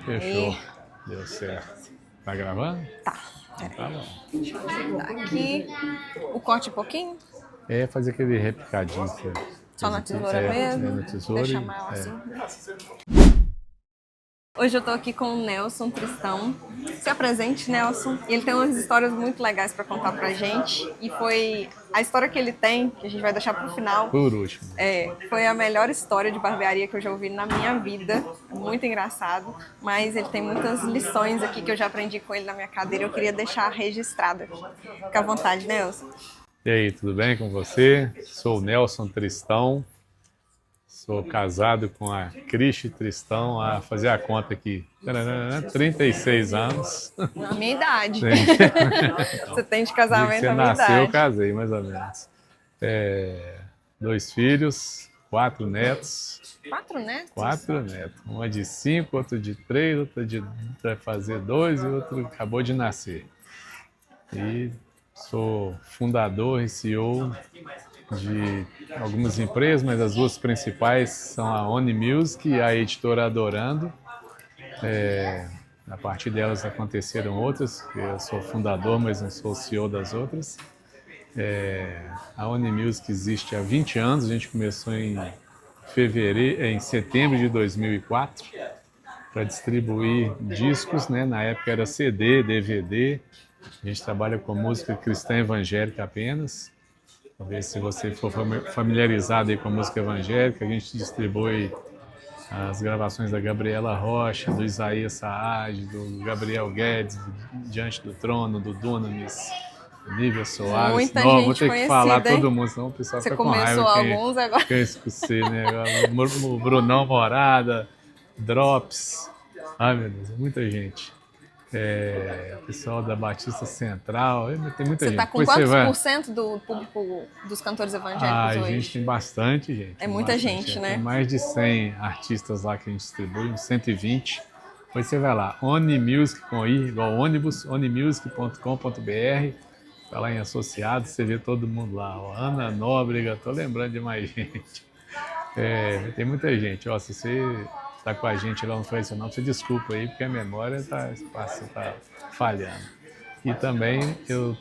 Fechou. Deu certo. Tá gravando? Tá. Tá bom. Deixa eu ajeitar aqui. O corte um pouquinho? É fazer aquele repicadinho. Só na tesoura mesmo? Na tesoura. Deixa maior assim. Hoje eu tô aqui com o Nelson Tristão. Se apresente, Nelson. Ele tem umas histórias muito legais para contar pra gente. E foi a história que ele tem, que a gente vai deixar pro final. Por último. Foi a melhor história de barbearia que eu já ouvi na minha vida. Muito engraçado. Mas ele tem muitas lições aqui que eu já aprendi com ele na minha cadeira. Eu queria deixar registrado aqui. Fica à vontade, Nelson. E aí, tudo bem com você? Sou o Nelson Tristão. Sou casado com a Cristi Tristão, a fazer a conta aqui, 36 anos. Na minha idade. Sim. Você tem de casamento na minha idade. Você nasceu, eu casei, mais ou menos. 2 filhos, 4 netos. 4 netos? 4 netos. Uma de 5, outra de 3, outra vai fazer 2 e outro acabou de nascer. E sou fundador e CEO de algumas empresas, mas as duas principais são a Oni Music e a editora Adorando. A partir delas aconteceram outras, eu sou fundador, mas não sou CEO das outras. A Oni Music existe há 20 anos, a gente começou em setembro de 2004 para distribuir discos, né? Na época era CD, DVD. A gente trabalha com música cristã evangélica apenas. Talvez se você for familiarizado aí com a música evangélica, a gente distribui as gravações da Gabriela Rocha, do Isaías Saad, do Gabriel Guedes, Diante do Trono, do Dunamis, Nívia Soares. Muita Não, gente vou ter que falar todo mundo, senão o pessoal Você fica com raiva. Você começou alguns agora. Que eu esqueci, né? O Brunão Morada, Drops. Ai, meu Deus, muita gente. O pessoal da Batista Central, tem muita gente. Você está com quantos por cento do público dos cantores evangélicos hoje? A gente tem bastante gente. É muita gente, né? Tem mais de 100 artistas lá que a gente distribui, uns 120. Depois você vai lá, Oni Music com I, igual ônibus, onimusic.com.br. Tá lá em associados, você vê todo mundo lá. Ó, Ana Nóbrega, tô lembrando de mais gente. Tem muita gente. Ó, se você está com a gente lá no Facebook, não, você desculpa aí, porque a memória está falhando. E também eu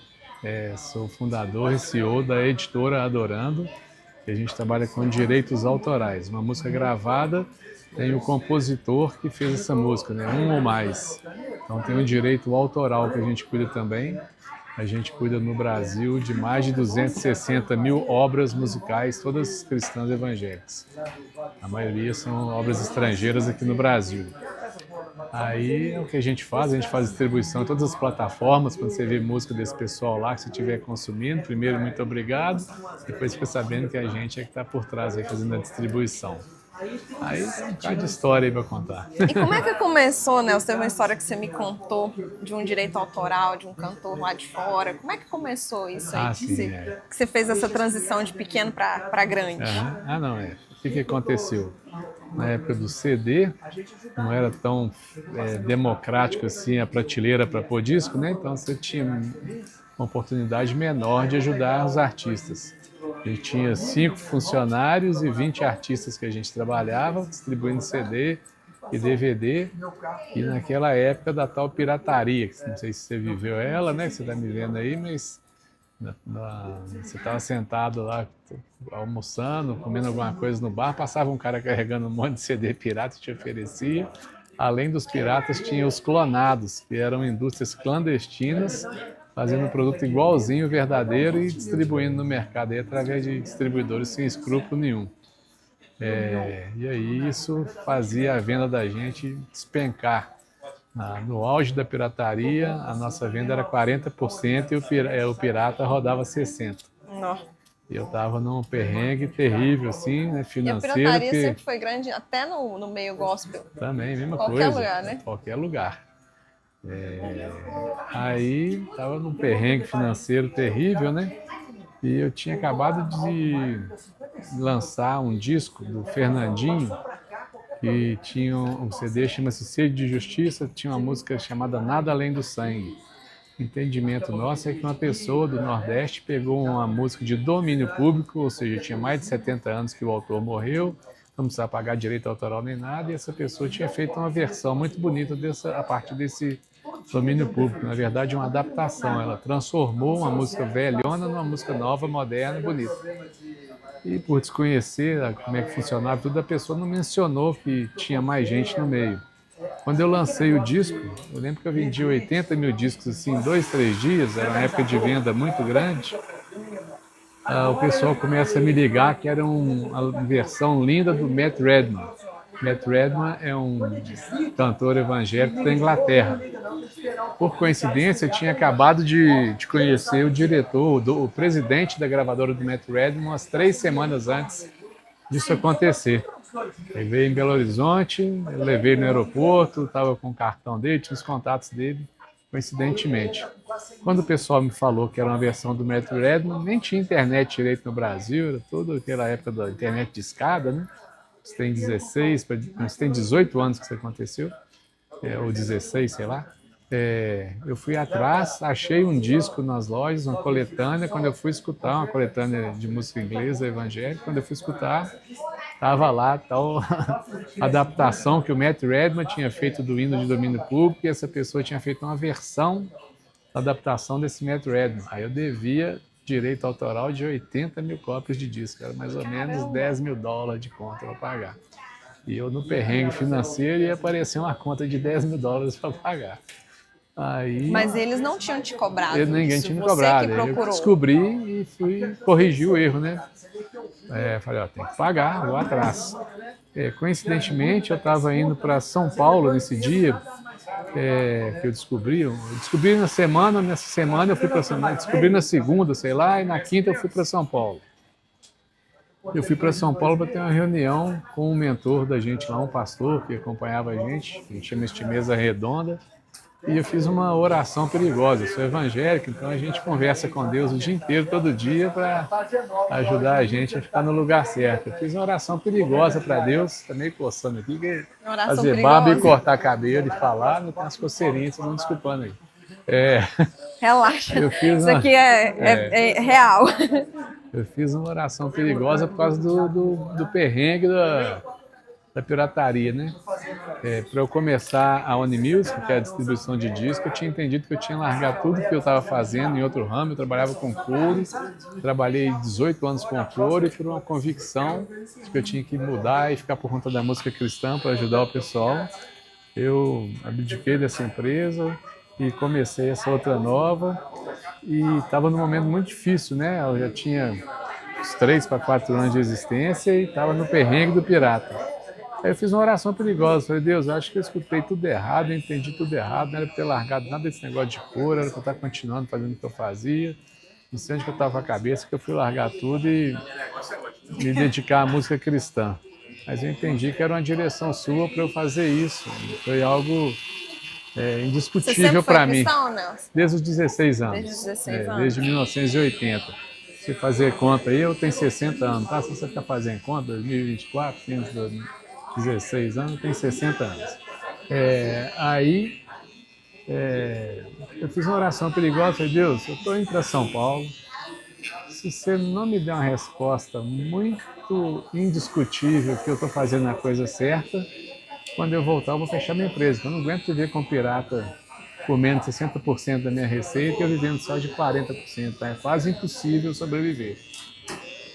sou fundador e CEO da editora Adorando, que a gente trabalha com direitos autorais. Uma música gravada, tem o compositor que fez essa música, né? Um ou mais. Então tem o direito autoral que a gente cuida também. A gente cuida no Brasil de mais de 260 mil obras musicais, todas cristãs evangélicas. A maioria são obras estrangeiras aqui no Brasil. Aí é o que a gente faz distribuição em todas as plataformas. Quando você vê música desse pessoal lá que você estiver consumindo, primeiro, muito obrigado, depois fica sabendo que a gente é que está por trás aí fazendo a distribuição. Aí tem um bocado de história aí para contar. E como é que começou, Nelson? Teve uma história que você me contou de um direito autoral, de um cantor lá de fora. Como é que começou isso aí? Que você fez essa transição de pequeno para grande? O que aconteceu? Na época do CD, não era tão democrático assim a prateleira para pôr disco, né? Então você tinha uma oportunidade menor de ajudar os artistas. A gente tinha 5 funcionários e 20 artistas que a gente trabalhava, distribuindo CD e DVD. E naquela época da tal pirataria, que não sei se você viveu ela, né? Que você está me vendo aí, mas você estava sentado lá, almoçando, comendo alguma coisa no bar, passava um cara carregando um monte de CD pirata e te oferecia. Além dos piratas, tinha os clonados, que eram indústrias clandestinas, fazendo um produto igualzinho, verdadeiro, e distribuindo no mercado aí, através de distribuidores sem escrúpulo nenhum. E aí isso fazia a venda da gente despencar. No auge da pirataria, a nossa venda era 40% e o pirata rodava 60%. Não. Eu estava num perrengue terrível, assim, né, financeiro. E a pirataria sempre foi grande, até no meio gospel. Também, mesma coisa. Qualquer lugar, né? Qualquer lugar. Aí estava num perrengue financeiro terrível, né? E eu tinha acabado de lançar um disco do Fernandinho, que tinha um CD, chama-se Sede de Justiça, tinha uma música chamada Nada Além do Sangue. O entendimento nosso é que uma pessoa do Nordeste pegou uma música de domínio público, ou seja, tinha mais de 70 anos que o autor morreu, não precisava pagar direito autoral nem nada, e essa pessoa tinha feito uma versão muito bonita a partir desse domínio público. Na verdade, uma adaptação. Ela transformou uma música velhona numa música nova, moderna e bonita. E por desconhecer como é que funcionava tudo, a pessoa não mencionou que tinha mais gente no meio. Quando eu lancei o disco, eu lembro que eu vendi 80 mil discos assim, em 2, 3 dias, era uma época de venda muito grande. O pessoal começa a me ligar que era uma versão linda do Matt Redman. Matt Redman é um cantor evangélico da Inglaterra. Por coincidência, eu tinha acabado de conhecer o diretor, o presidente da gravadora do Matt Redman, umas 3 semanas antes disso acontecer. Ele veio em Belo Horizonte, eu levei no aeroporto, estava com o cartão dele, tinha os contatos dele, coincidentemente. Quando o pessoal me falou que era uma versão do Matt Redman, nem tinha internet direito no Brasil, era toda aquela época da internet de escada, né? Você tem 16, você tem 18 anos que isso aconteceu, ou 16, sei lá. Eu fui atrás, achei um disco nas lojas, uma coletânea. Quando eu fui escutar, uma coletânea de música inglesa evangélica, quando eu fui escutar, estava lá tal adaptação que o Matt Redman tinha feito do hino de domínio público, e essa pessoa tinha feito uma versão da adaptação desse Matt Redman. Aí eu devia direito autoral de 80 mil cópias de disco, era mais ou menos 10 mil dólares de conta para pagar. E eu no perrengue financeiro ia aparecer uma conta de 10 mil dólares para pagar. Aí, mas eles não tinham te cobrado ninguém isso, tinha me você cobrado. que Aí eu procurou. descobri e fui corrigir o erro, né? Falei, tem que pagar, vou atrás. Coincidentemente, eu estava indo para São Paulo nesse dia que eu descobri. Nessa semana eu fui para São Paulo, descobri na segunda, sei lá, e na quinta eu fui para São Paulo. Eu fui para São Paulo para ter uma reunião com um mentor da gente lá, um pastor que acompanhava a gente chama de mesa redonda. E eu fiz uma oração perigosa. Eu sou evangélico, então a gente conversa com Deus o dia inteiro, todo dia, para ajudar a gente a ficar no lugar certo. Eu fiz uma oração perigosa para Deus, está meio coçando aqui, fazer barba e cortar cabelo e falar, não tem umas coceirinhas, vocês vão desculpando aí. Relaxa, isso aqui é real. Eu fiz uma oração perigosa por causa do perrengue da pirataria, né? Para eu começar a Unimusic, que é a distribuição de disco, eu tinha entendido que eu tinha largado tudo que eu estava fazendo em outro ramo. Eu trabalhava com couro, trabalhei 18 anos com couro, e por uma convicção de que eu tinha que mudar e ficar por conta da música cristã para ajudar o pessoal, eu abdiquei dessa empresa e comecei essa outra nova, e estava num momento muito difícil, né? Eu já tinha uns 3 para 4 anos de existência e estava no perrengue do pirata. Aí eu fiz uma oração perigosa, falei, Deus, eu acho que eu escutei tudo errado, eu entendi tudo errado, não era para ter largado nada desse negócio de couro, era para estar continuando fazendo o que eu fazia. Não sei onde que eu estava com a cabeça, que eu fui largar tudo e me dedicar à música cristã. Mas eu entendi que era uma direção sua para eu fazer isso. Foi algo indiscutível para mim. Desde os 16 anos. Desde os 16 anos. Desde 1980. Se fazer conta aí, eu tenho 60 anos, tá? Se você ficar fazendo conta, 2024, tenho 16 anos, tenho 60 anos. Eu fiz uma oração perigosa, falei, Deus, eu estou indo para São Paulo, se você não me der uma resposta muito indiscutível que eu estou fazendo a coisa certa, quando eu voltar eu vou fechar minha empresa, eu não aguento viver com pirata comendo 60% da minha receita e eu vivendo só de 40%, tá? É quase impossível sobreviver.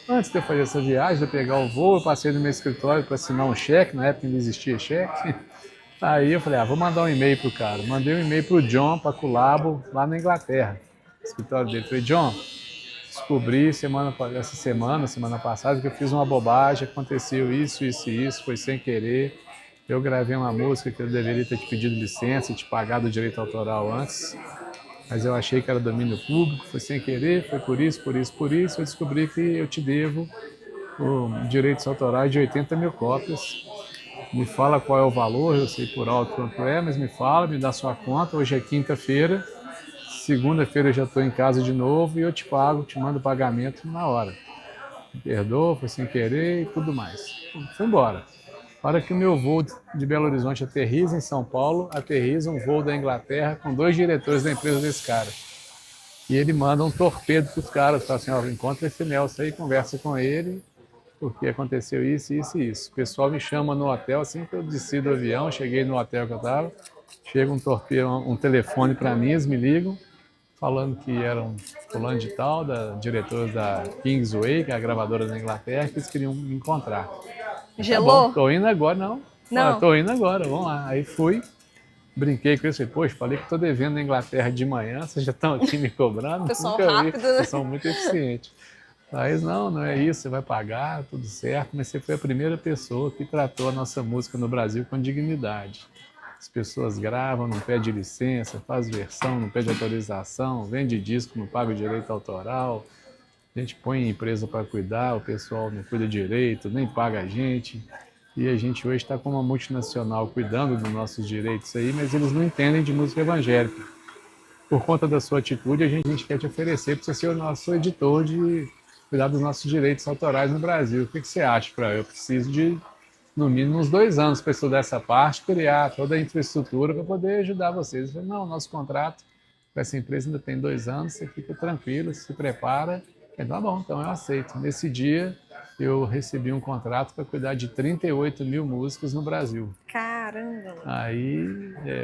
Antes de eu fazer essa viagem, de eu pegar o voo, eu passei no meu escritório para assinar um cheque, na época não existia cheque. Aí eu falei, vou mandar um e-mail pro cara. Mandei um e-mail pro John, para Culabo, lá na Inglaterra, no escritório dele. Falei, John, descobri semana passada, que eu fiz uma bobagem, aconteceu isso, foi sem querer. Eu gravei uma música que eu deveria ter te pedido licença e te pagado o direito autoral antes, mas eu achei que era domínio público, foi sem querer, foi por isso, eu descobri que eu te devo o direitos autorais de 80 mil cópias. Me fala qual é o valor, eu sei por alto quanto é, mas me fala, me dá sua conta, hoje é quinta-feira, segunda-feira eu já estou em casa de novo e eu te pago, te mando o pagamento na hora. Me perdoa, foi sem querer e tudo mais. Fui embora. A hora que o meu voo de Belo Horizonte aterriza em São Paulo, aterriza um voo da Inglaterra com 2 diretores da empresa desse cara. E ele manda um torpedo para os caras, fala assim, encontra esse Nelson aí, conversa com ele porque aconteceu isso, isso e isso. O pessoal me chama no hotel, assim que eu desci do avião, cheguei no hotel que eu estava, chega um telefone para mim, eles me ligam, falando que era um fulano de tal, diretor da Kingsway, que é a gravadora da Inglaterra, que eles queriam me encontrar. Tá bom, Gelou? tô indo agora, não. Não. Tô indo agora, vamos lá. Aí fui, brinquei com isso, falei, poxa, falei que tô devendo na Inglaterra de manhã, vocês já estão aqui me cobrando, Pessoal nunca vi, rápido, né? vocês são muito eficientes. Aí, não é isso, você vai pagar, tudo certo, mas você foi a primeira pessoa que tratou a nossa música no Brasil com dignidade. As pessoas gravam, não pede licença, faz versão, não pede autorização, vende disco, não paga o direito autoral, a gente põe empresa para cuidar, o pessoal não cuida direito, nem paga a gente. E a gente hoje está com uma multinacional cuidando dos nossos direitos aí, mas eles não entendem de música evangélica. Por conta da sua atitude, a gente quer te oferecer para você ser o nosso editor de cuidar dos nossos direitos autorais no Brasil. O que você acha? Eu preciso de, no mínimo, uns 2 anos para estudar essa parte, criar toda a infraestrutura para poder ajudar vocês. Eu falei, não, nosso contrato com essa empresa ainda tem 2 anos, você fica tranquilo, se prepara. Falei, tá bom, então eu aceito. Nesse dia, eu recebi um contrato para cuidar de 38 mil músicos no Brasil. Caramba! Aí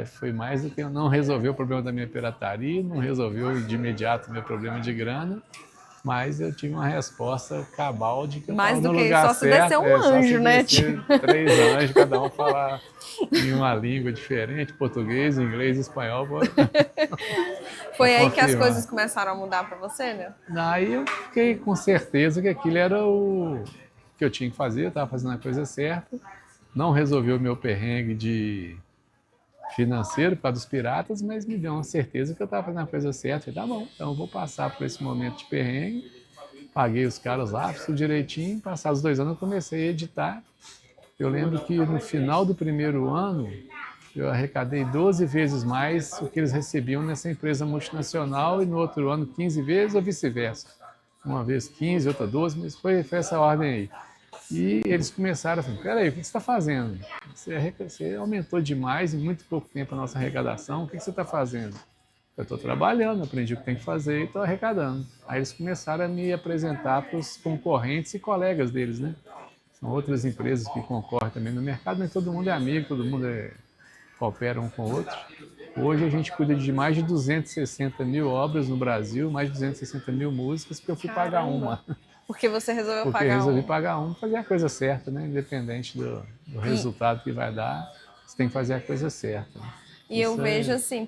foi mais do que não resolveu o problema da minha pirataria, não resolveu de imediato o meu problema de grana, mas eu tive uma resposta cabal de que eu estava Mais no do que lugar só se certo. descer um Só anjo, se né? descer 3 anjos, cada um falar em uma língua diferente, português, inglês, espanhol. Foi aí que as confirmar. coisas começaram a mudar pra você, né? Aí eu fiquei com certeza que aquilo era o que eu tinha que fazer, eu estava fazendo a coisa certa. Não resolveu o meu perrengue de financeiro por causa dos piratas, mas me deu uma certeza que eu estava fazendo a coisa certa. Falei, tá bom, então eu vou passar por esse momento de perrengue. Paguei os caras lá, fiz tudo direitinho. Passados 2 anos eu comecei a editar. Eu lembro que no final do primeiro ano eu arrecadei 12 vezes mais o que eles recebiam nessa empresa multinacional e no outro ano 15 vezes ou vice-versa. Uma vez 15, outra 12, mas foi essa ordem aí. E eles começaram a falar, peraí, o que você está fazendo? Você aumentou demais em muito pouco tempo a nossa arrecadação, o que você está fazendo? Eu estou trabalhando, aprendi o que tem que fazer e estou arrecadando. Aí eles começaram a me apresentar para os concorrentes e colegas deles, né? São outras empresas que concorrem também no mercado, mas todo mundo é amigo, todo mundo coopera um com o outro. Hoje a gente cuida de mais de 260 mil obras no Brasil, mais de 260 mil músicas, porque eu fui pagar uma. Porque você resolveu Porque pagar resolvi um. pagar uma, fazer a coisa certa, né? Independente do resultado que vai dar, você tem que fazer a coisa certa. E eu vejo assim,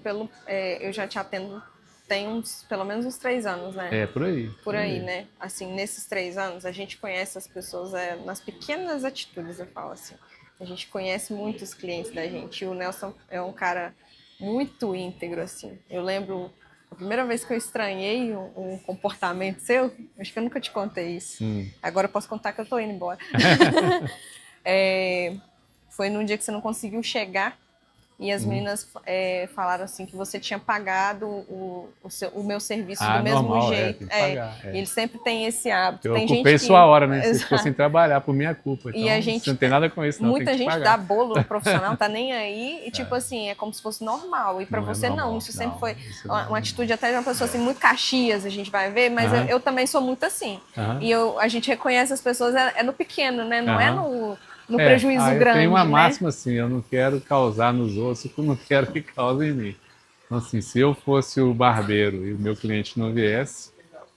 eu já te atendo tem pelo menos uns 3 anos, né? Por aí. Por aí, né? Assim, nesses 3 anos, a gente conhece as pessoas nas pequenas atitudes, eu falo assim. A gente conhece muitos clientes da gente. E o Nelson é um cara muito íntegro, assim. Eu lembro, a primeira vez que eu estranhei um comportamento seu, acho que eu nunca te contei isso. Agora eu posso contar que eu tô indo embora. Foi num dia que você não conseguiu chegar e as meninas falaram assim que você tinha pagado o meu serviço do mesmo normal, jeito. tem que pagar, Eles sempre têm esse hábito. Eu tem ocupei gente sua hora, né? Você Exato. ficou sem trabalhar por minha culpa. Então, E a gente, você não tem nada com isso, não. Muita tem que gente pagar. dá bolo no profissional, tá nem aí, e tipo assim, é como se fosse normal. E pra Não é você normal, não, isso sempre não, foi isso uma atitude até de uma pessoa assim, muito Caxias, a gente vai ver, mas eu também sou muito assim. E a gente reconhece as pessoas no pequeno, né? Não é no prejuízo grande, eu tenho uma né? máxima assim, eu não quero causar nos outros o que eu não quero que cause em mim. Então, assim, se eu fosse o barbeiro e o meu cliente não viesse,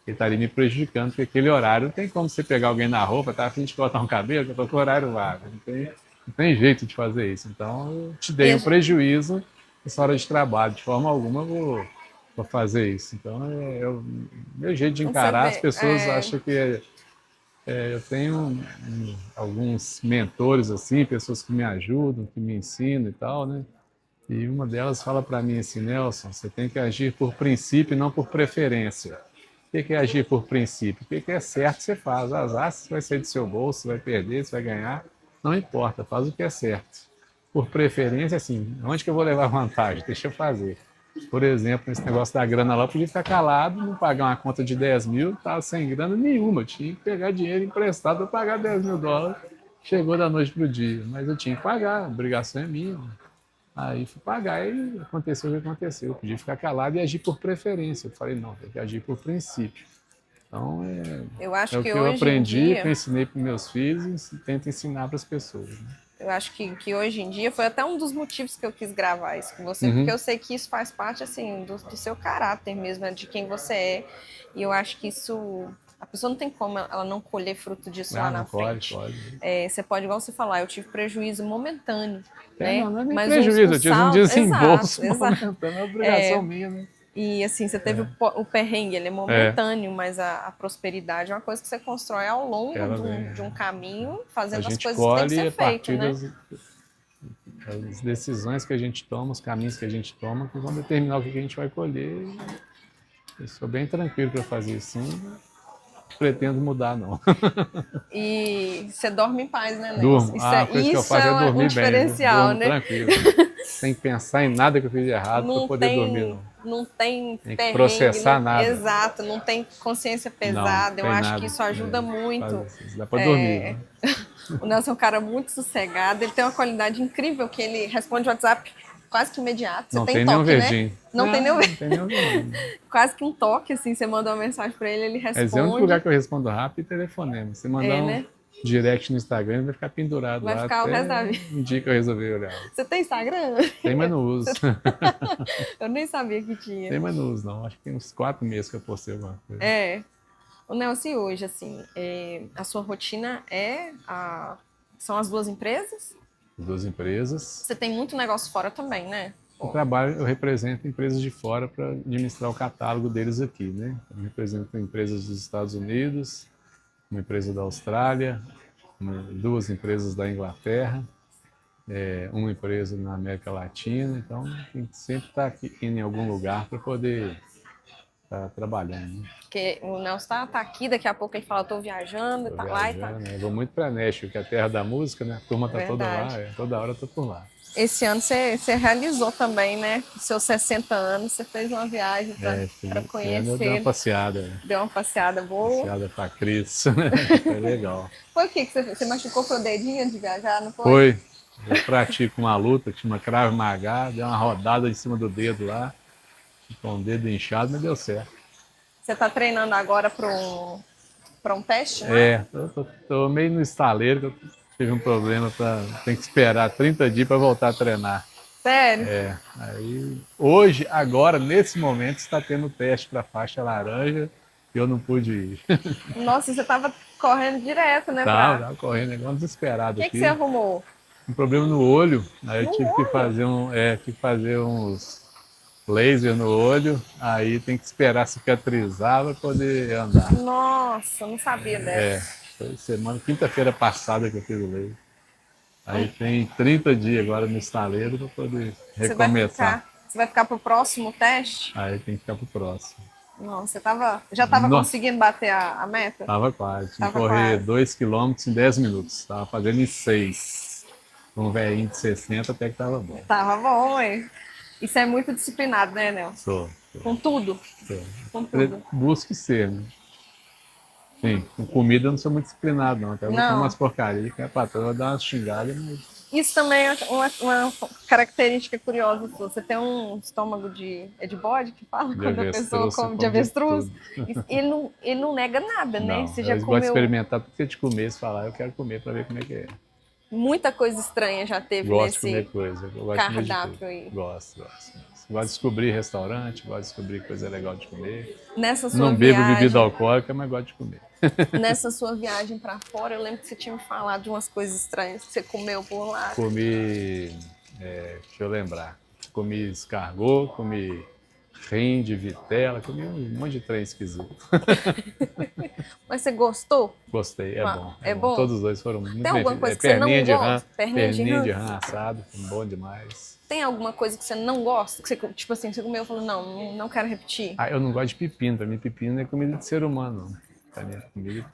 ele estaria me prejudicando, porque aquele horário não tem como você pegar alguém na roupa, tá a fim de cortar um cabelo, que eu tô com o horário vago. Não tem jeito de fazer isso. Então, eu te dei um prejuízo nessa hora de trabalho. De forma alguma, eu vou fazer isso. Então, meu jeito de encarar, as pessoas acham que eu tenho alguns mentores, assim, pessoas que me ajudam, que me ensinam e tal, né? E uma delas fala para mim assim, Nelson, você tem que agir por princípio e não por preferência. O que é agir por princípio? O que é certo você faz. Azar, se vai sair do seu bolso, você vai perder, você vai ganhar, não importa, faz o que é certo. Por preferência, assim, onde que eu vou levar vantagem? Deixa eu fazer. Por exemplo, esse negócio da grana lá, eu podia ficar calado, não pagar uma conta de 10 mil, estava sem grana nenhuma, eu tinha que pegar dinheiro emprestado para pagar 10 mil dólares. Chegou da noite para o dia, mas eu tinha que pagar, a obrigação é minha. Aí fui pagar e aconteceu o que aconteceu. Eu podia ficar calado e agir por preferência. Eu falei, não, tem que agir por princípio. Então, Eu acho é o que que eu hoje em aprendi, dia, que eu ensinei para meus filhos e tento ensinar para as pessoas. Né? eu acho que hoje em dia foi até um dos motivos que eu quis gravar isso com você, porque Uhum. eu sei que isso faz parte, assim, do seu caráter mesmo, né, de quem você é. E eu acho que isso, a pessoa não tem como ela não colher fruto disso lá Ah, na não pode, frente. pode. Você pode, igual você falar, eu tive prejuízo momentâneo, né? Não é nem Mas prejuízo, um eu tive um saldo, desembolso exato, exato. momentâneo, é uma obrigação minha, né? E assim, você teve o perrengue, ele é É, momentâneo, mas a prosperidade é uma coisa que você constrói ao longo ela de vem. um caminho, A fazendo as gente coisas que tem que colhe ser a feito, partir né? das decisões que a gente toma, os caminhos que a gente toma, que vão determinar o que a gente vai colher. Eu sou bem tranquilo para fazer isso, sim. Não pretendo mudar, não. E você dorme em paz, né, Nelson? Durmo. A coisa que eu Isso faço é é um dormir bem, viu? diferencial, Durmo né? tranquilo. Sem pensar em nada que eu fiz de errado para poder dormir, não. Não tem Tem que perrengue, processar nada. exato, não tem consciência Não, pesada. Eu tem acho que nada. isso ajuda muito. Dá para dormir, É, viu? o Nelson é um cara muito sossegado, ele tem uma qualidade incrível que ele responde o WhatsApp quase que imediato. Você Não tem tem nenhum toque, né? verdinho. Não tem nenhum, Não tem nenhum verdinho. quase que um toque, assim, você manda uma mensagem pra ele, ele Mas é o único lugar responde. que eu respondo rápido é telefonema. Você mandar um Né? direct no Instagram, ele vai ficar pendurado Vai lá ficar o até resto da vida. um dia que eu resolver olhar. Você tem Instagram? Tem, mas não uso. Eu nem sabia que tinha. Tem, mas não uso, não. Acho que tem uns 4 meses que eu postei alguma coisa. O Nelson, e hoje, assim, a sua rotina são as duas empresas? As 2 empresas. Você tem muito negócio fora também, né? Eu represento empresas de fora para administrar o catálogo deles aqui, né? Eu represento empresas dos Estados Unidos, uma empresa da Austrália, 2 empresas da Inglaterra, uma empresa na América Latina. Então, tem que sempre estar aqui em algum lugar para poder estar trabalhando. Né? Porque o Nelson tá aqui, daqui a pouco ele fala, tô viajando, Tô tá lá e tá. viajando, né? Eu vou muito para Nashville, que é a terra da música, né? A turma tá toda lá, Verdade. toda hora eu tô por lá. Esse ano você realizou também, né? Os seus 60 anos, você fez uma viagem para Esse ano eu dei conhecer. uma passeada. Deu uma passeada boa. Passeada pra Cris. Foi legal. Foi o que você fez? Você machucou seu dedinho de viajar, não foi? Foi. Eu pratico uma luta, tinha uma Krav Maga, dei uma rodada em cima do dedo lá, com o dedo inchado, mas deu certo. Você tá treinando agora para um teste, né? Tô meio no estaleiro, que eu tive um problema, tem que esperar 30 dias para voltar a treinar. Sério? Aí, hoje, agora, nesse momento, está tendo teste para faixa laranja e eu não pude ir. Nossa, você tava correndo direto, né? Tava correndo igual um desesperado O aqui. que você arrumou? Um problema no olho, aí eu No tive olho? que fazer uns laser no olho, aí tem que esperar cicatrizar para poder andar. Nossa, eu não sabia dessa. Foi quinta-feira passada que eu fiz o laser. Aí tem 30 dias agora no estaleiro para poder recomeçar. Você vai ficar pro próximo teste? Aí tem que ficar pro próximo. Não, já estava Nossa. conseguindo bater a meta? Tava quase. Tinha que Tava correr quase. 2 km em 10 minutos. Tava fazendo em 6. Um velhinho de 60 até que tava bom. Tava bom, hein? Isso é muito disciplinado, né, Nelson? Sou. Com tudo. Com tudo. Busque ser, né? Sim, com comida eu não sou muito disciplinado, não. Até vou comer umas porcarias, que a patroa vai dar umas xingadas, mas. Isso também é uma característica curiosa sua. Você tem um estômago é de bode que fala? De Quando a pessoa avestruz, come de come de avestruz. tudo. Ele não nega nada, né? Não, Você eu já gosto de comeu experimentar tudo que é de comer, se falar, eu quero comer para ver como é que é. muita coisa estranha, já teve Gosto de comer nesse coisa, eu gosto de comer de cardápio tudo. aí. Gosto. Gosto de descobrir restaurante, gosto de descobrir coisa legal de comer. Nessa sua Não bebo viagem, bebida alcoólica, mas gosto de comer. nessa sua viagem pra fora, eu lembro que você tinha me falado de umas coisas estranhas que você comeu por lá. Comi, deixa eu lembrar, comi escargot, comi rim de vitela, comi um monte de trem esquisito. Mas você gostou? Gostei, é bom. É bom? Todos os dois foram muito Tem bem alguma feitos. coisa que você não Perninha de rã, gosta? Perninha de rã? assado, bom demais. Tem alguma coisa que você não gosta? Que você, tipo assim, você comeu e falou, não quero repetir? Ah, eu não gosto de pepino. Pra mim, pepino é comida de ser humano. Pra mim,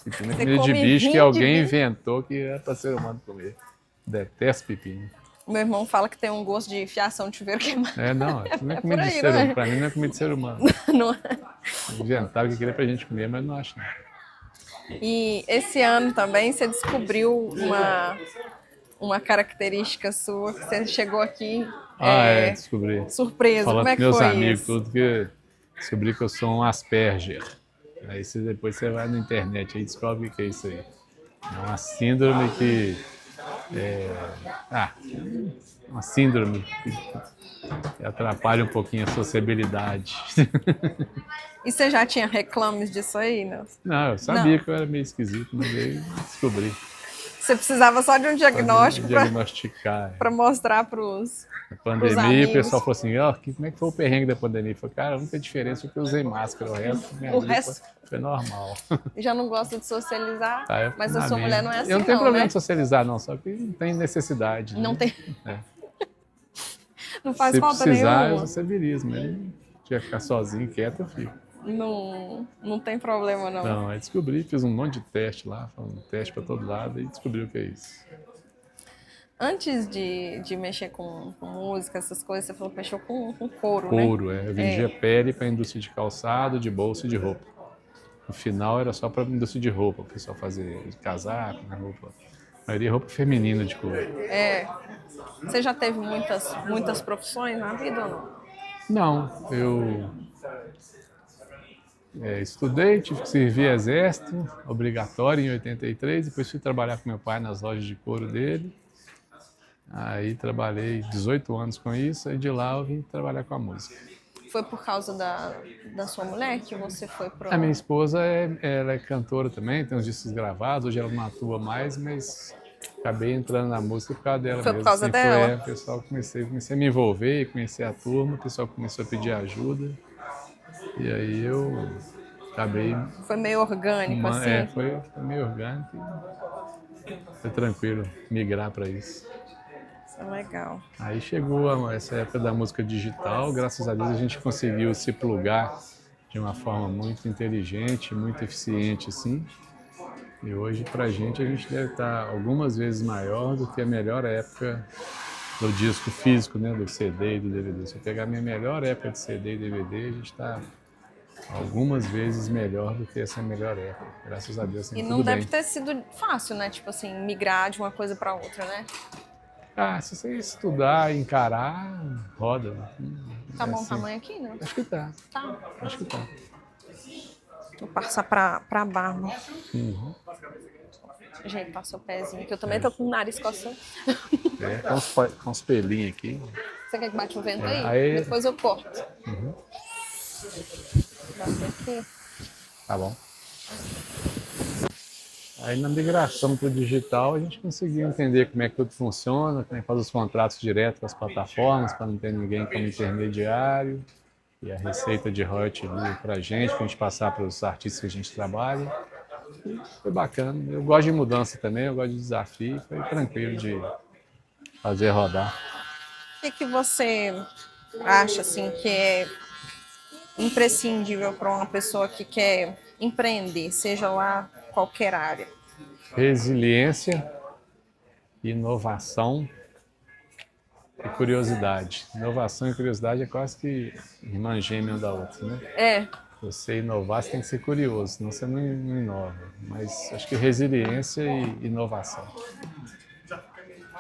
pepino é Você comida de come bicho rim que de alguém bicho? inventou que é pra ser humano comer. Detesto pepino. Meu irmão fala que tem um gosto de fiação de chuveiro queimado. Não é por comida de aí, ser não é? humano. Pra mim não é comida de ser humano. Não é? Inventaram que queria pra gente comer, mas não acho não. E esse ano também você descobriu uma característica sua, que você chegou aqui Descobri. surpresa. Falando Como é com que meus foi amigos, isso? tudo que descobri que eu sou um Asperger. Aí depois você vai na internet e descobre o que é isso aí. É uma síndrome que... uma síndrome que atrapalha um pouquinho a sociabilidade. E você já tinha reclames disso aí, Nelson? Não, eu sabia que eu era meio esquisito, mas aí descobri. Você precisava só de um diagnóstico Diagnosticar. para mostrar para os Na pandemia, o pessoal falou assim, como é que foi o perrengue da pandemia? Eu falei, cara, a única diferença é que eu usei máscara, o resto, minha gripe foi normal. Já não gosta de socializar, mas a sua minha. mulher não é assim, eu não tenho problema né? de socializar, não, só que não tem necessidade. Não né? tem. É. Não faz Se falta precisar, nenhuma. eu socializo, mas se tiver que ficar sozinho, quieto, eu fico. Não tem problema, não. Não, aí descobri, fiz um monte de teste lá, um teste para todo lado e descobri o que é isso. Antes de mexer com música, essas coisas, você falou que mexeu com couro, né? Couro, eu vendia pele para a indústria de calçado, de bolsa e de roupa. No final era só para a indústria de roupa, o pessoal fazia casaco, roupa. A maioria roupa feminina de couro. Você já teve muitas profissões na vida ou não? Não, eu estudei, tive que servir exército, obrigatório em 83, depois fui trabalhar com meu pai nas lojas de couro dele. Aí trabalhei 18 anos com isso, e de lá eu vim trabalhar com a música. Foi por causa da sua mulher que você foi pro... A minha esposa ela é cantora também, tem uns discos gravados, hoje ela não atua mais, mas acabei entrando na música por causa dela Foi mesmo. por causa dela? O pessoal comecei a me envolver, conhecer a turma, o pessoal começou a pedir ajuda, e aí eu acabei... Foi meio orgânico, assim? Foi meio orgânico e foi tranquilo migrar para isso. Isso é legal. Aí chegou essa época da música digital, graças a Deus a gente conseguiu se plugar de uma forma muito inteligente, muito eficiente, assim. E hoje, pra gente, a gente deve estar algumas vezes maior do que a melhor época do disco físico, né, do CD e do DVD. Se eu pegar a minha melhor época de CD e DVD, a gente está algumas vezes melhor do que essa melhor época. Graças a Deus, E tudo não deve bem. ter sido fácil, né? Tipo assim, migrar de uma coisa para outra, né? Se você estudar, encarar, roda. Tá bom o tamanho aqui, né? Acho que tá. Tá. Acho que tá. Vou passar pra barba. Uhum. Gente, passa o pezinho, que eu também tô com o nariz coçando. Com uns pelinhos aqui. Você quer que bate o vento aí? Aí... Depois eu corto. Uhum. Bate aqui. Tá bom. Aí na migração para o digital a gente conseguiu entender como é que tudo funciona, como é que faz os contratos direto com as plataformas para não ter ninguém como intermediário e a receita de royalties para a gente passar para os artistas que a gente trabalha. E foi bacana. Eu gosto de mudança também, eu gosto de desafio, foi tranquilo de fazer rodar. O que você acha assim que é imprescindível para uma pessoa que quer empreender, seja lá qualquer área? Resiliência, inovação e curiosidade. Inovação e curiosidade é quase que irmã gêmea uma da outra, né? Você inovar, você tem que ser curioso, senão você não inova. Mas acho que resiliência e inovação.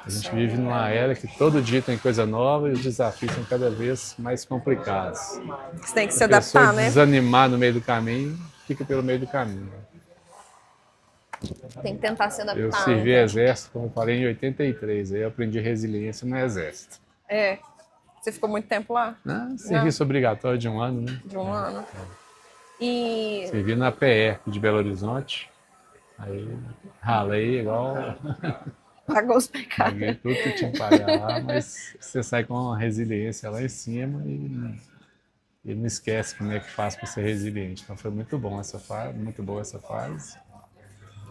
A gente vive numa era que todo dia tem coisa nova e os desafios são cada vez mais complicados. Você tem que se adaptar, né? Desanimar no meio do caminho, fica pelo meio do caminho. Tem que tentar se adaptar. Eu servi exército, como eu falei, em 83. Aí eu aprendi resiliência no exército. Você ficou muito tempo lá? Serviço obrigatório de um ano, né? De um ano. E... Servi na PE de Belo Horizonte. Aí ralei igual... Pagou os pecados. Paguei tudo que tinha que pagar lá, mas você sai com uma resiliência lá em cima e não esquece como é que faz para ser resiliente. Então foi muito bom essa fase, muito boa essa fase.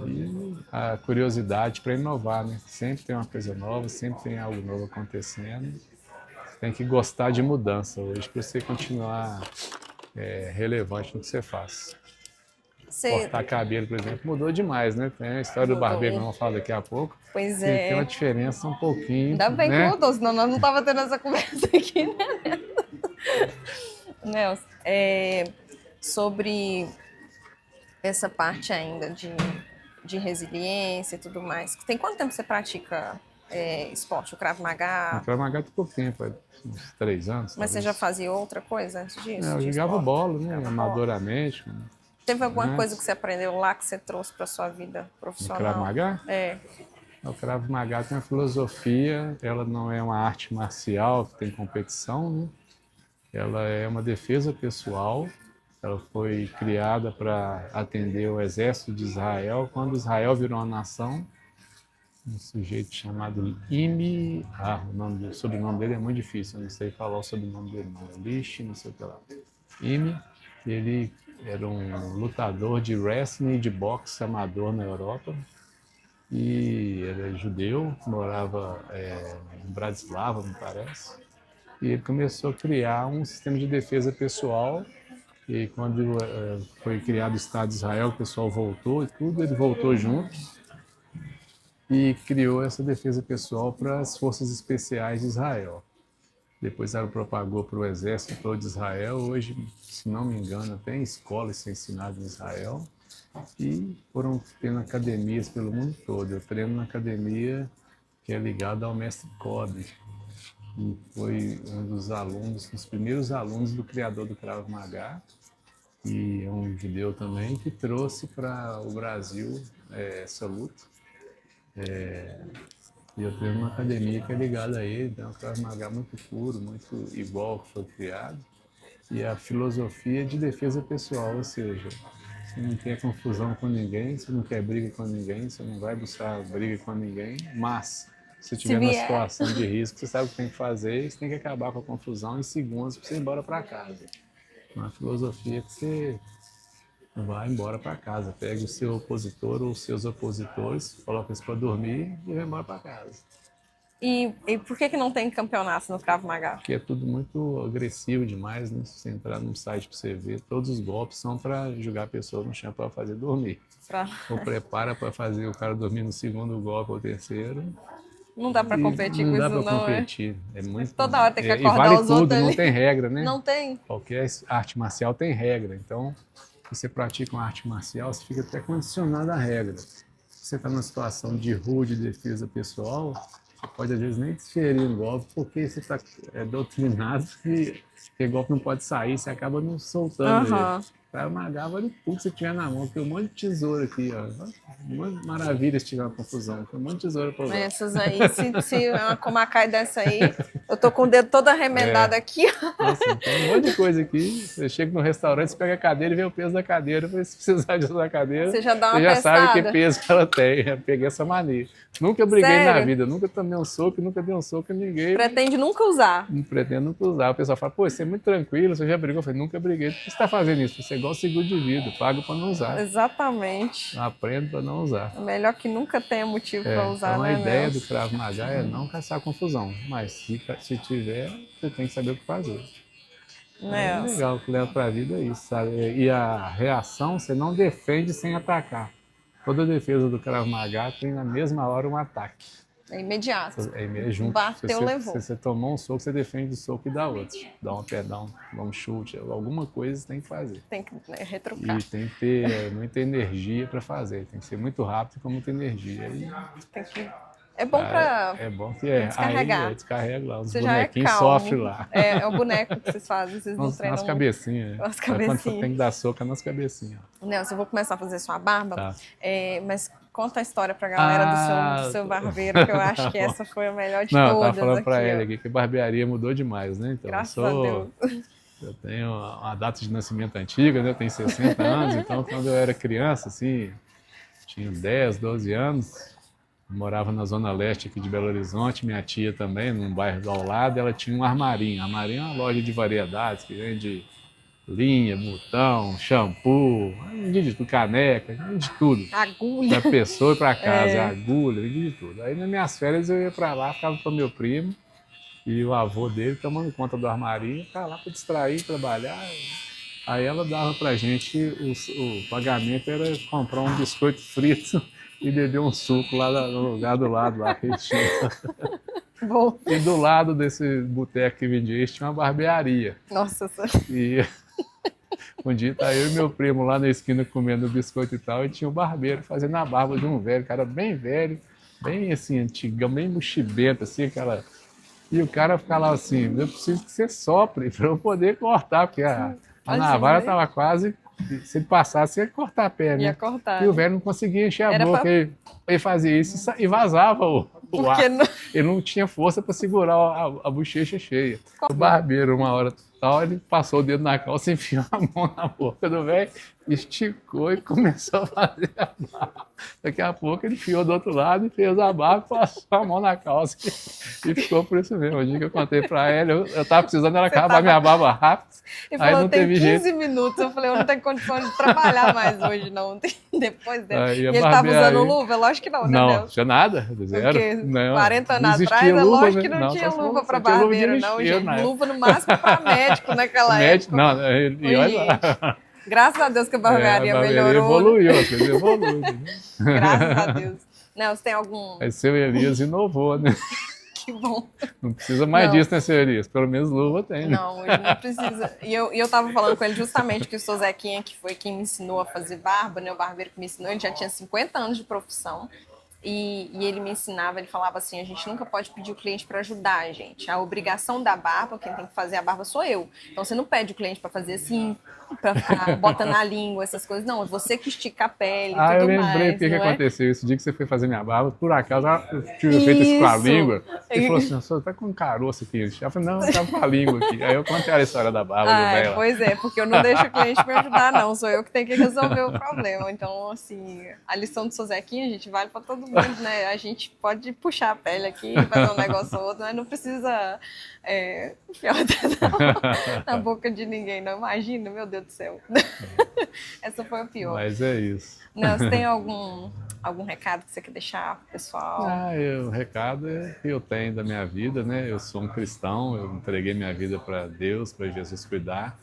E a curiosidade para inovar, né? Sempre tem uma coisa nova, sempre tem algo novo acontecendo. Você tem que gostar de mudança hoje para você continuar relevante no que você faz. Cortar cabelo, por exemplo, mudou demais, né? Tem a história do barbeiro que vamos falar daqui a pouco. Pois é. Tem uma diferença um pouquinho. Ainda bem que mudou, senão nós não tava tendo essa conversa aqui, né? Nelson, sobre essa parte ainda de resiliência e tudo mais. Tem quanto tempo você pratica esporte, o Krav Maga? O Krav Maga tem pouco tempo, uns 3 anos. Mas talvez. Você já fazia outra coisa antes disso? Eu jogava bola, né? Amadoramente. Teve alguma né? coisa que você aprendeu lá que você trouxe para sua vida No profissional? Krav Maga? É. O Krav Maga tem uma filosofia, ela não é uma arte marcial que tem competição, né? Ela é uma defesa pessoal. Ela foi criada para atender o exército de Israel. Quando Israel virou uma nação, um sujeito chamado Imi, o sobrenome dele é muito difícil, eu não sei falar o sobrenome dele, não. Lish, não sei o que lá. Imi, ele era um lutador de wrestling e de boxe amador na Europa. E ele é judeu, morava em Bratislava, me parece. E ele começou a criar um sistema de defesa pessoal. E quando foi criado o Estado de Israel, o pessoal voltou e tudo, ele voltou junto e criou essa defesa pessoal para as forças especiais de Israel. Depois ela propagou para o exército todo de Israel. Hoje, se não me engano, tem escolas sendo ensinadas em Israel. E foram tendo academias pelo mundo todo. Eu treino na academia que é ligada ao mestre Kobe, e foi um dos alunos, dos primeiros alunos do criador do Krav Maga, e é um judeu também, que trouxe para o Brasil essa luta. E eu treino numa academia que é ligada a ele, então é um Krav Maga muito puro, muito igual que foi criado. E a filosofia de defesa pessoal, ou seja, você não quer confusão com ninguém, você não quer briga com ninguém, você não vai buscar briga com ninguém, mas se estiver numa situação de risco, você sabe o que tem que fazer, você tem que acabar com a confusão em segundos para você ir embora para casa. Uma filosofia que você vai embora para casa, pega o seu opositor ou os seus opositores, coloca eles para dormir e vai embora para casa. E por que não tem campeonato no Krav Maga? Porque é tudo muito agressivo demais, né? Se você entrar num site para você ver, todos os golpes são para jogar a pessoa no chão para fazer dormir. Ou prepara para fazer o cara dormir no segundo golpe ou terceiro. Não dá para competir com isso, não. Não dá para competir. É muito. Toda hora tem que acordar vale os tudo, outros. Não tem regra, né? Não tem. Qualquer arte marcial tem regra. Então, se você pratica uma arte marcial, você fica até condicionado à regra. Se você está numa situação de rude defesa pessoal, você pode às vezes nem desferir um golpe, porque você está doutrinado que golpe não pode sair, você acaba não soltando ele. Para magar, vale tudo que você tiver na mão. Tem um monte de tesouro aqui, ó. Um monte de maravilha se tiver uma confusão. Tem um monte de tesouro para usar. Essas aí, se uma Komacai dessa aí, eu tô com o dedo todo arremendado aqui. Nossa, tem um monte de coisa aqui. Você chega no restaurante, você pega a cadeira e vê o peso da cadeira. Se precisar de usar a cadeira, você já dá uma você já testada. sabe que peso que ela tem. Eu peguei essa mania. Nunca briguei Sério? na vida, nunca tomei um soco, nunca dei um soco a ninguém. Pretende nunca usar? Não pretendo nunca usar. O pessoal fala, pô, você é muito tranquilo, você já brigou? Eu falei, nunca briguei. Por que você está fazendo isso? Você é igual seguro de vida, pago para não usar. Exatamente. Aprendo para não usar. É melhor que nunca tenha motivo para usar, então né? A ideia do Krav Maga é não caçar confusão, mas se tiver, você tem que saber o que fazer. É legal, o que leva para a vida é isso, sabe? E a reação, você não defende sem atacar. Toda defesa do Krav Maga tem na mesma hora um ataque. É imediato. É junto. Bateu, levou. Se você tomou um soco, você defende o soco e dá outro. Dá um pedão, dá um chute, alguma coisa você tem que fazer. Tem que retrucar. E tem que ter muita energia para fazer. Tem que ser muito rápido e com muita energia. É bom para É bom que descarregar. Aí descarrega lá. Os você bonequinhos já é calmo. sofrem lá. É o boneco que vocês fazem. Vocês não treinam. Nas cabecinhas. As cabecinhas. Quando tem que dar soco, é nas cabecinhas. Nelson, eu vou começar a fazer sua barba. Tá. Mas conta a história pra galera do seu barbeiro, que eu acho que essa foi a melhor de todas. Não, eu tava falando aqui, pra ele aqui que a barbearia mudou demais, né? Então, graças a Deus. Eu tenho uma data de nascimento antiga, né? Eu tenho 60 anos, então quando eu era criança, assim, tinha 10, 12 anos, morava na Zona Leste aqui de Belo Horizonte, minha tia também, num bairro ao lado, ela tinha um armarinho. Armarinho é uma loja de variedades que vende linha, botão, shampoo, de tudo, caneca, de tudo. Agulha. Da pessoa e para casa, agulha, de tudo. Aí nas minhas férias eu ia para lá, ficava com meu primo e o avô dele tomando conta do armarinho, ficava lá para distrair, trabalhar. Aí ela dava pra gente, o pagamento era comprar um biscoito frito e beber um suco lá no lugar do lado lá que tinha. Bom. E do lado desse boteco que vendia isso tinha uma barbearia. Nossa. E um dia tá eu e meu primo lá na esquina comendo biscoito e tal, e tinha um barbeiro fazendo a barba de um velho, cara bem velho, bem assim, antigão, bem mochibento, assim, aquela... E o cara ficava lá assim, eu preciso que você sopre para eu poder cortar, porque a navalha estava quase Se ele passasse, ia cortar a pele. Ia Né? cortar. E o velho não conseguia encher a Era boca. pra- Ele fazia isso e vazava o Porque ar. não- Ele não tinha força para segurar a bochecha cheia. O barbeiro, uma hora tal, ele passou o dedo na calça, enfiou a mão na boca do velho, esticou e começou a fazer a barba. Daqui a pouco ele enfiou do outro lado e fez a barba, passou a mão na calça e ficou por isso mesmo. O dia que eu contei para ele, eu tava precisando era acabar minha barba rápido. Ele Aí falou, não tem teve 15 jeito. minutos. Eu falei, eu não tenho condição de trabalhar mais hoje, não. Depois dele. Aí E a ele tava barbearia- usando luva? Lógico que não, né, Não, Nelson? tinha nada, zero. Porque Não, 40 anos não existia atrás, é luva, lógico né? que não tinha só luva para só tinha luva de barbeiro, não, lixeiro gente. na época. Luva no máximo para médico naquela Médico, época. não, e Oi, olha lá. gente. Graças a Deus que a barbearia A barbearia melhorou. Né? evoluiu, as coisas evoluíram. Né? Graças a Deus. Nelson, tem algum... Aí seu Elias inovou, né? Que bom. Não precisa mais Não. disso, né, seu Elias? Pelo menos luva tem, né? Não, ele não precisa. E eu tava falando com ele justamente que o seu Zequinha, que foi quem me ensinou a fazer barba, né? O barbeiro que me ensinou, ele já tinha 50 anos de profissão. E ele me ensinava, ele falava assim, a gente nunca pode pedir o cliente para ajudar a gente. A obrigação da barba, quem tem que fazer a barba sou eu. Então você não pede o cliente para fazer assim, para ficar botando na língua, essas coisas. Não, é você que estica a pele e Ah, tudo eu lembrei mais. o que não é? aconteceu. Esse dia que você foi fazer minha barba, por acaso, eu tinha feito isso com a Isso. língua. Ele falou assim, você tá com um caroço aqui. Eu falei, não, eu tava com a língua aqui. Aí eu contei a história da barba do Ai, velho. pois é, porque eu não deixo o cliente me ajudar, não. Sou eu que tenho que resolver o problema. Então, assim, a lição do seu Zequinha, gente, vale para todo mundo, né? A gente pode puxar a pele aqui, fazer um negócio ou outro, mas não precisa enfiar o dedo na boca de ninguém, não. Imagina, meu Deus do céu. Essa foi a pior. Mas é isso. Não, você tem algum recado que você quer deixar pro pessoal? O recado é que eu tenho da minha vida, né? Eu sou um cristão, eu entreguei minha vida para Deus, para Jesus cuidar.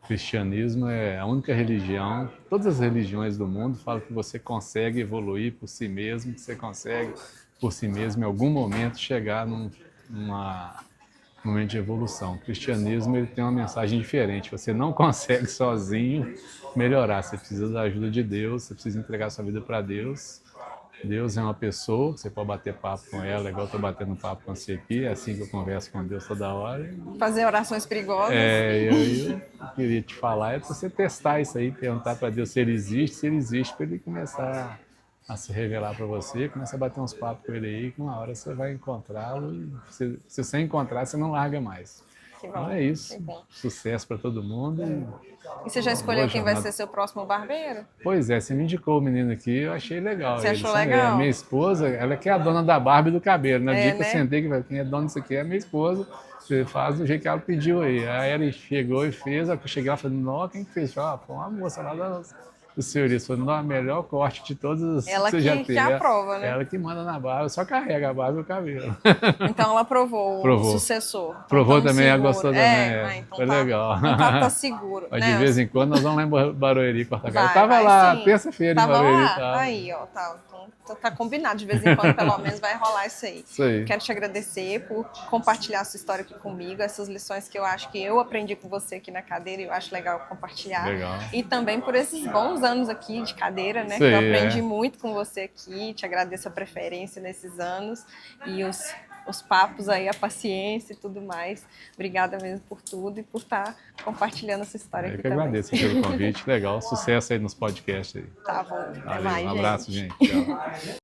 O cristianismo é a única religião, todas as religiões do mundo falam que você consegue evoluir por si mesmo, que você consegue por si mesmo em algum momento chegar num momento de evolução. O cristianismo ele tem uma mensagem diferente, você não consegue sozinho melhorar, você precisa da ajuda de Deus, você precisa entregar sua vida para Deus. Deus é uma pessoa, você pode bater papo com ela, igual eu estou batendo papo com você aqui, é assim que eu converso com Deus toda hora. Fazer orações perigosas. Eu queria te falar, é para você testar isso aí, perguntar para Deus se ele existe, para ele começar a se revelar para você, começa a bater uns papos com ele aí, que uma hora você vai encontrá-lo e se você encontrar, você não larga mais. Que bom, Então é isso, que bom. sucesso para todo mundo. E você já escolheu Boa quem vai jornada. ser seu próximo barbeiro? Pois é, você me indicou o menino aqui, eu achei legal. Você achou Ele, legal? A minha esposa, ela que é a dona da barba e do cabelo. No É, dia que eu né? sentei, que quem é dono disso aqui é a minha esposa. Você faz do jeito que ela pediu aí. Aí ela chegou e fez, aí eu cheguei lá e falei, não, quem que fez? Falei, foi uma moça lá do senhor. Falei, não, a melhor corte de todas Ela que você que já teve. aprova, né? Ela que manda na barba, eu só carrega a barba e o cabelo. Então ela aprovou o Provou. sucessor. Então, Provou tamo também, ela seguro. gostou também. Então Foi tá, legal. Então tá seguro. Mas né? de vez em quando nós vamos lá em Barueri cortar cabelo. Eu Vai, tava vai lá, sim. terça-feira em Tava Barueri. lá? Tava. Aí, ó, tá. Então tá combinado. De vez em quando, pelo menos, vai rolar isso aí. Isso aí. Quero te agradecer por compartilhar a sua história aqui comigo, essas lições que eu acho que eu aprendi com você aqui na cadeira e eu acho legal compartilhar. Legal. E também por esses bons anos aqui de cadeira, né? Isso Que eu aí, aprendi muito com você aqui. Te agradeço a preferência nesses anos e os papos aí, a paciência e tudo mais. Obrigada mesmo por tudo e por estar compartilhando essa história Eu aqui que também. agradeço pelo convite, legal. Sucesso aí nos podcasts aí. Tá bom. Até Valeu, mais, um abraço, gente. gente. Tchau.